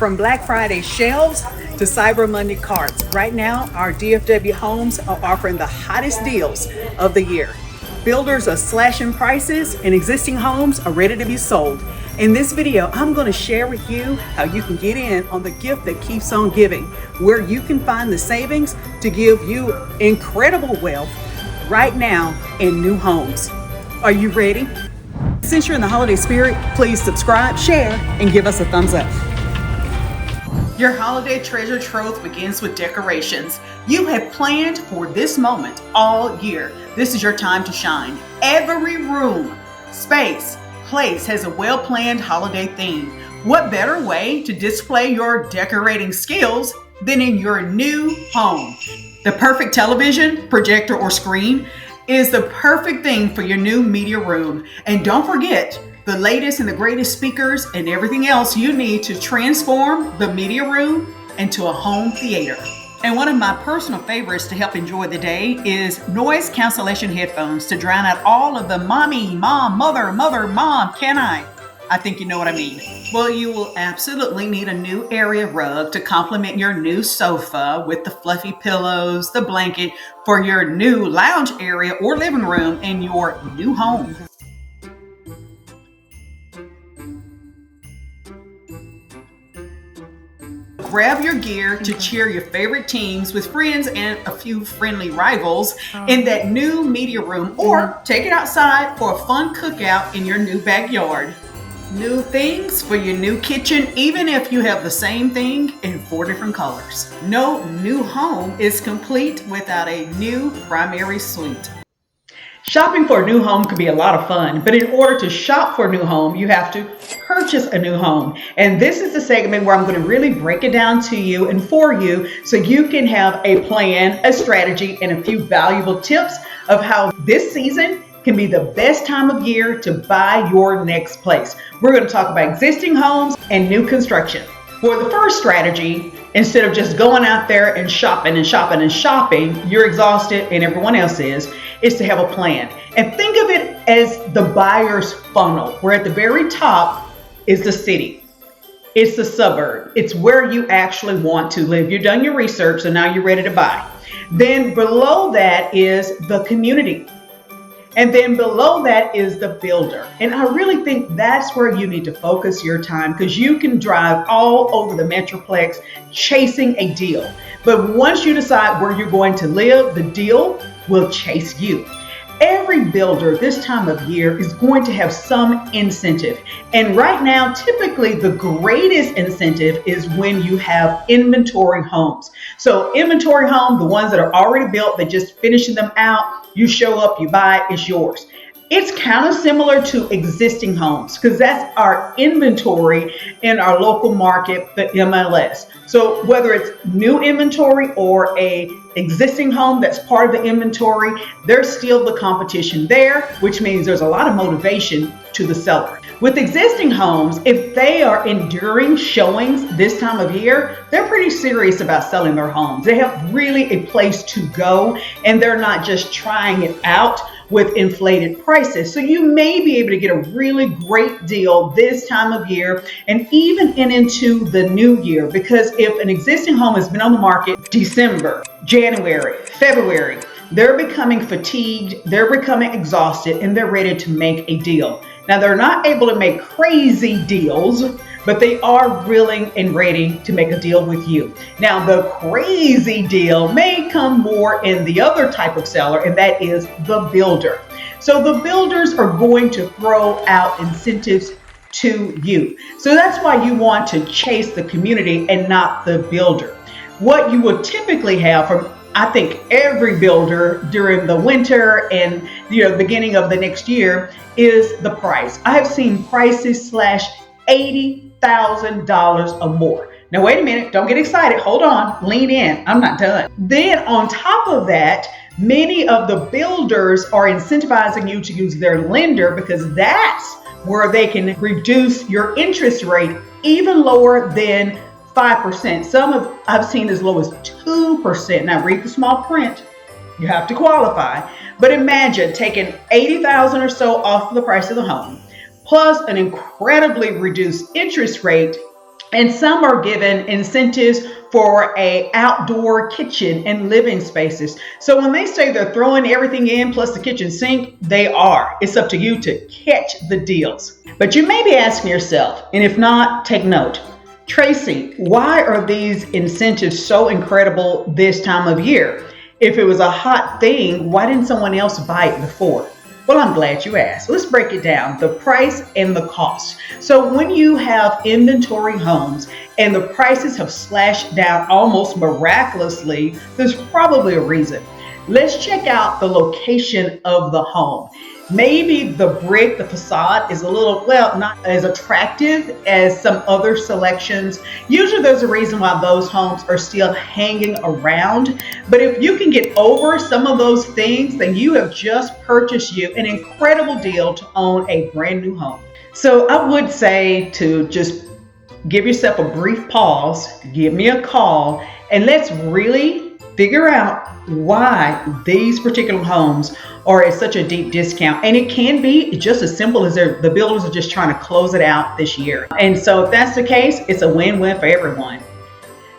From Black Friday shelves to Cyber Monday carts, right now our DFW homes are offering the hottest deals of the year. Builders are slashing prices and existing homes are ready to be sold. In this video, I'm going to share with you how you can get in on the gift that keeps on giving, where you can find the savings to give you incredible wealth right now in new homes. Are you ready? Since you're in the holiday spirit, please subscribe, share, and give us a thumbs up. Your holiday treasure trove begins with decorations. You have planned for this moment all year. This is your time to shine. Every room, space, place has a well-planned holiday theme. What better way to display your decorating skills than in your new home? The perfect television, projector, or screen is the perfect thing for your new media room. And don't forget, the latest and the greatest speakers and everything else you need to transform the media room into a home theater. And one of my personal favorites to help enjoy the day is noise cancellation headphones to drown out all of the mommy, mom, mother, mom, can I think you know what I mean. Well, you will absolutely need a new area rug to complement your new sofa with the fluffy pillows, the blanket for your new lounge area or living room in your new home. Grab your gear to cheer your favorite teams with friends and a few friendly rivals in that new media room, or take it outside for a fun cookout in your new backyard. New things for your new kitchen, even if you have the same thing in 4 different colors. No new home is complete without a new primary suite. Shopping for a new home can be a lot of fun, but in order to shop for a new home, you have to purchase a new home. And this is the segment where I'm going to really break it down to you and for you so you can have a plan, a strategy, and a few valuable tips of how this season can be the best time of year to buy your next place. We're going to talk about existing homes and new construction. For the first strategy, instead of just going out there and shopping, you're exhausted and everyone else is to have a plan. And think of it as the buyer's funnel, where at the very top is the city. It's the suburb. It's where you actually want to live. You've done your research, so now you're ready to buy. Then below that is the community. And then below that is the builder. And I really think that's where you need to focus your time, because you can drive all over the metroplex chasing a deal. But once you decide where you're going to live, the deal will chase you. Every builder this time of year is going to have some incentive. And right now, typically the greatest incentive is when you have inventory homes. So inventory home, the ones that are already built, they're just finishing them out. You show up, you buy it, it's yours. It's kind of similar to existing homes, because that's our inventory in our local market, the MLS. So whether it's new inventory or a existing home that's part of the inventory, there's still the competition there, which means there's a lot of motivation to the seller. With existing homes, if they are enduring showings this time of year, they're pretty serious about selling their homes. They have really a place to go, and they're not just trying it out with inflated prices. So you may be able to get a really great deal this time of year and even into the new year, because if an existing home has been on the market December, January, February, they're becoming fatigued, they're becoming exhausted, and they're ready to make a deal. Now, they're not able to make crazy deals, but they are willing and ready to make a deal with you. Now, the crazy deal may come more in the other type of seller, and that is the builder. So the builders are going to throw out incentives to you. So that's why you want to chase the community and not the builder. What you will typically have from, I think, every builder during the winter and beginning of the next year is the price. I have seen prices slash $80,000 or more. Now, wait a minute. Don't get excited. Hold on. Lean in. I'm not done. Then on top of that, many of the builders are incentivizing you to use their lender, because that's where they can reduce your interest rate even lower than 5%. Some I've seen as low as 2%. Now read the small print. You have to qualify. But imagine taking $80,000 or so off the price of the home, plus an incredibly reduced interest rate And some are given incentives for a outdoor kitchen and living spaces. So when they say they're throwing everything in plus the kitchen sink, they are. It's up to you to catch the deals. But you may be asking yourself, and if not, take note. Tracy, why are these incentives so incredible this time of year? If it was a hot thing, why didn't someone else buy it before? Well, I'm glad you asked. Let's break it down, the price and the cost. So when you have inventory homes and the prices have slashed down almost miraculously, there's probably a reason. Let's check out the location of the home. Maybe the brick, the facade is a little, well, not as attractive as some other selections. Usually there's a reason why those homes are still hanging around. But if you can get over some of those things, then you have just purchased you an incredible deal to own a brand new home. So I would say to just give yourself a brief pause, give me a call, and let's really figure out why these particular homes are at such a deep discount. And it can be just as simple as the builders are just trying to close it out this year. And so if that's the case, it's a win-win for everyone.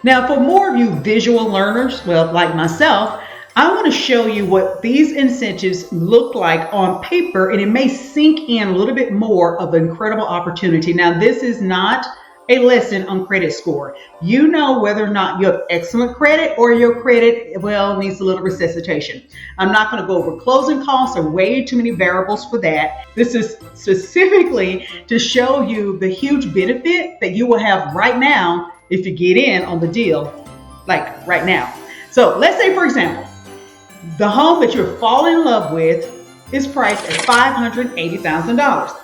Now, for more of you visual learners, well, like myself, I want to show you what these incentives look like on paper, and it may sink in a little bit more of the incredible opportunity. Now, this is not a lesson on credit score. You know whether or not you have excellent credit or your credit, well, needs a little resuscitation. I'm not going to go over closing costs or way too many variables for that. This is specifically to show you the huge benefit that you will have right now if you get in on the deal, like right now. So let's say, for example, the home that you're falling in love with is priced at $580,000.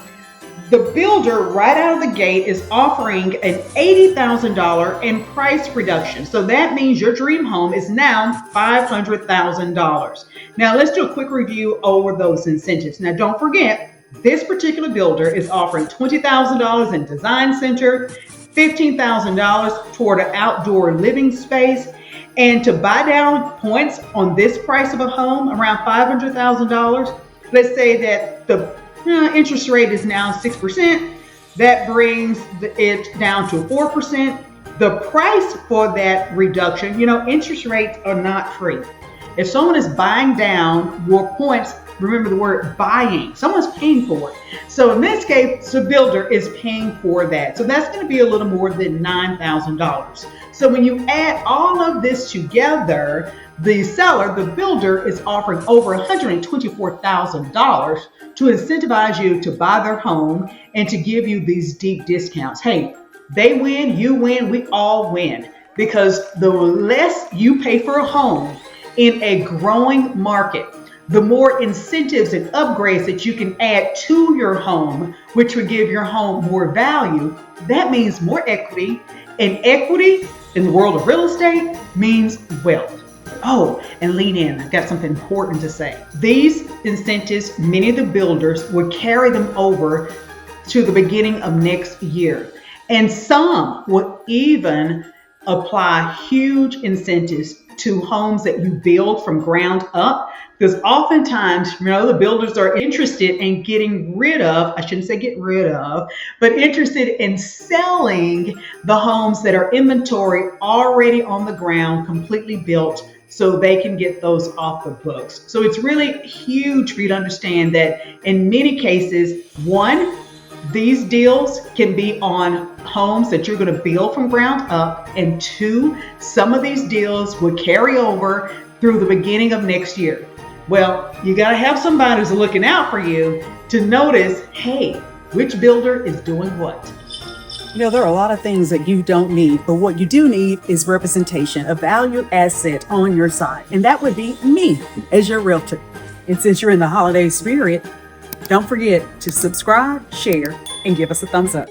The builder right out of the gate is offering an $80,000 in price reduction. So that means your dream home is now $500,000. Now let's do a quick review over those incentives. Now don't forget, this particular builder is offering $20,000 in design center, $15,000 toward an outdoor living space. And to buy down points on this price of a home, around $500,000, let's say that the interest rate is now 6%. That brings it down to 4%. The price for that reduction, interest rates are not free. If someone is buying down more points, remember the word buying, someone's paying for it. So in this case, the builder is paying for that. So that's going to be a little more than $9,000. So when you add all of this together, the seller, the builder, is offering over $124,000 to incentivize you to buy their home and to give you these deep discounts. Hey, they win, you win, we all win. Because the less you pay for a home in a growing market, the more incentives and upgrades that you can add to your home, which would give your home more value. That means more equity, and equity in the world of real estate means wealth. Oh, and lean in. I've got something important to say. These incentives, many of the builders would carry them over to the beginning of next year. And some would even apply huge incentives to homes that you build from ground up. Because oftentimes, the builders are interested in getting rid of, I shouldn't say get rid of, but interested in selling the homes that are inventory already on the ground, completely built, so they can get those off the books. So it's really huge for you to understand that in many cases, one, these deals can be on homes that you're going to build from ground up, and two, some of these deals would carry over through the beginning of next year. Well, you got to have somebody who's looking out for you to notice, hey, which builder is doing what? There are a lot of things that you don't need, but what you do need is representation, a valued asset on your side. And that would be me as your realtor. And since you're in the holiday spirit, don't forget to subscribe, share, and give us a thumbs up.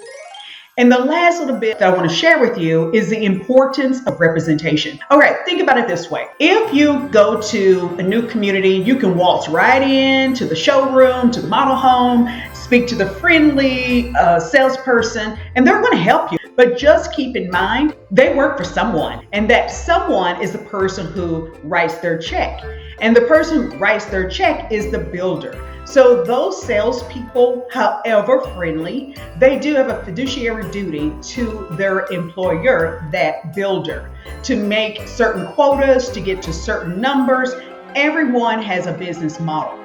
And the last little bit that I want to share with you is the importance of representation. All right, think about it this way. If you go to a new community, you can waltz right in to the showroom, to the model home, speak to the friendly salesperson, and they're going to help you. But just keep in mind, they work for someone, and that someone is the person who writes their check. And the person who writes their check is the builder. So those salespeople, however friendly, they do have a fiduciary duty to their employer, that builder, to make certain quotas, to get to certain numbers. Everyone has a business model.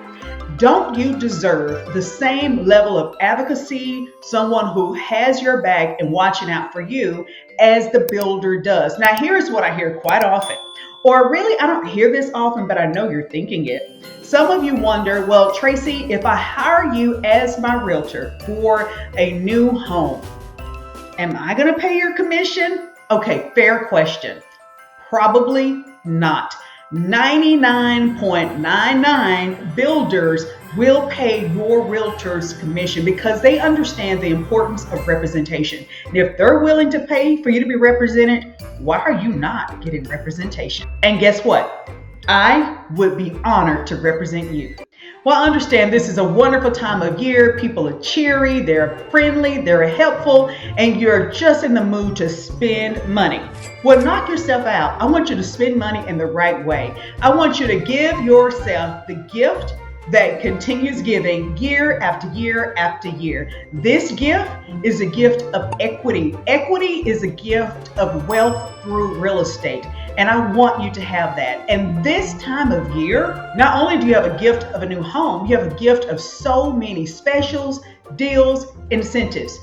Don't you deserve the same level of advocacy, someone who has your back and watching out for you, as the builder does? Now, here's what I hear quite often, or really, I don't hear this often, but I know you're thinking it. Some of you wonder, well, Tracy, if I hire you as my realtor for a new home, am I going to pay your commission? Okay, fair question. Probably not. 99.99 builders will pay your realtor's commission because they understand the importance of representation. And if they're willing to pay for you to be represented, why are you not getting representation? And guess what? I would be honored to represent you. Well, I understand this is a wonderful time of year. People are cheery, they're friendly, they're helpful, and you're just in the mood to spend money. Well, knock yourself out. I want you to spend money in the right way. I want you to give yourself the gift that continues giving year after year after year. This gift is a gift of equity. Equity is a gift of wealth through real estate. And I want you to have that. And this time of year, not only do you have a gift of a new home, you have a gift of so many specials, deals, incentives.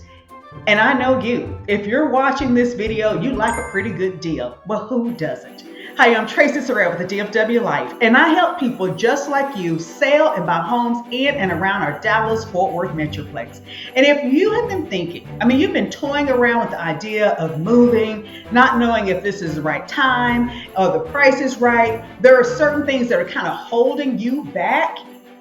And I know you, if you're watching this video, you like a pretty good deal. Well, who doesn't? Hi, I'm Tracy Sorrell with the DFW Life, and I help people just like you sell and buy homes in and around our Dallas-Fort Worth metroplex. And if you have been thinking, you've been toying around with the idea of moving, not knowing if this is the right time or the price is right, there are certain things that are kind of holding you back.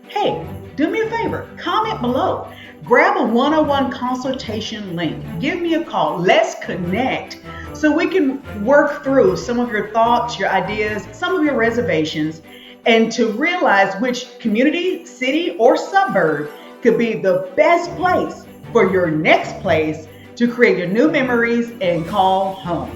Hey, do me a favor, comment below. Grab a one-on-one consultation link. Give me a call. Let's connect so we can work through some of your thoughts, your ideas, some of your reservations, and to realize which community, city, or suburb could be the best place for your next place to create your new memories and call home.